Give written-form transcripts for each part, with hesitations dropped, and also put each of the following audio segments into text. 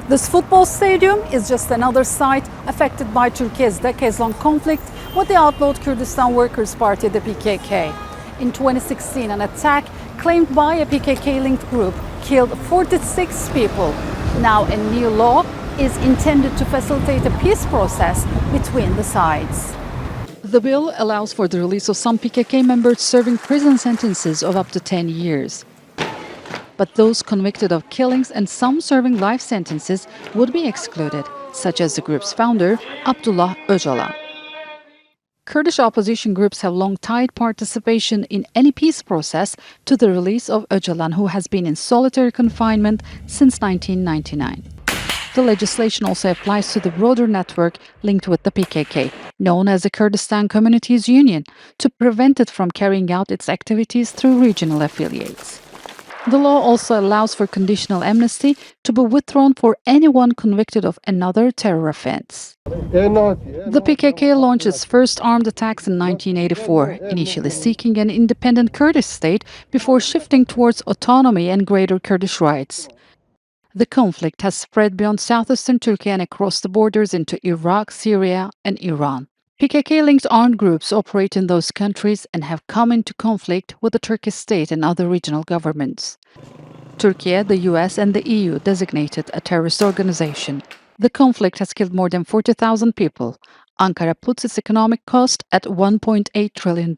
This football stadium is just another site affected by Turkiye's decades-long conflict with the outlawed Kurdistan Workers Party, the PKK. In 2016, an attack claimed by a PKK-linked group killed 46 people. Now a new law is intended to facilitate a peace process between the sides. The bill allows for the release of some PKK members serving prison sentences of up to 10 years. But those convicted of killings and some serving life sentences would be excluded, such as the group's founder, Abdullah Ocalan. Kurdish opposition groups have long tied participation in any peace process to the release of Öcalan, who has been in solitary confinement since 1999. The legislation also applies to the broader network linked with the PKK, known as the Kurdistan Communities Union, to prevent it from carrying out its activities through regional affiliates. The law also allows for conditional amnesty to be withdrawn for anyone convicted of another terror offense. The PKK launched its first armed attacks in 1984, initially seeking an independent Kurdish state before shifting towards autonomy and greater Kurdish rights. The conflict has spread beyond southeastern Turkey and across the borders into Iraq, Syria, and Iran. PKK-linked armed groups operate in those countries and have come into conflict with the Turkish state and other regional governments. Turkiye, the US, and the EU designated a terrorist organization. The conflict has killed more than 40,000 people. Ankara puts its economic cost at $1.8 trillion.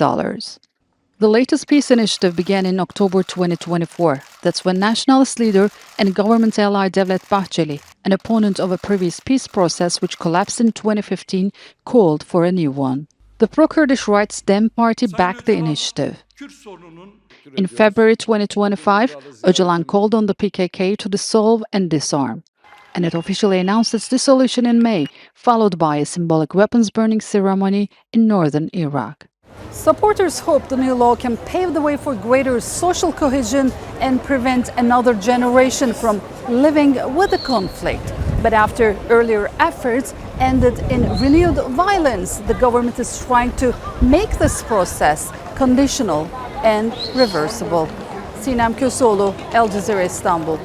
The latest peace initiative began in October 2024. That's when nationalist leader and government ally Devlet Bahçeli, an opponent of a previous peace process which collapsed in 2015, called for a new one. The pro-Kurdish rights Dem Party backed the initiative. In February 2025, Öcalan called on the PKK to dissolve and disarm, and it officially announced its dissolution in May, followed by a symbolic weapons burning ceremony in northern Iraq. Supporters hope the new law can pave the way for greater social cohesion and prevent another generation from living with the conflict. But after earlier efforts ended in renewed violence, the government is trying to make this process conditional and reversible. Sinem Köseoğlu, Jazeera, İstanbul.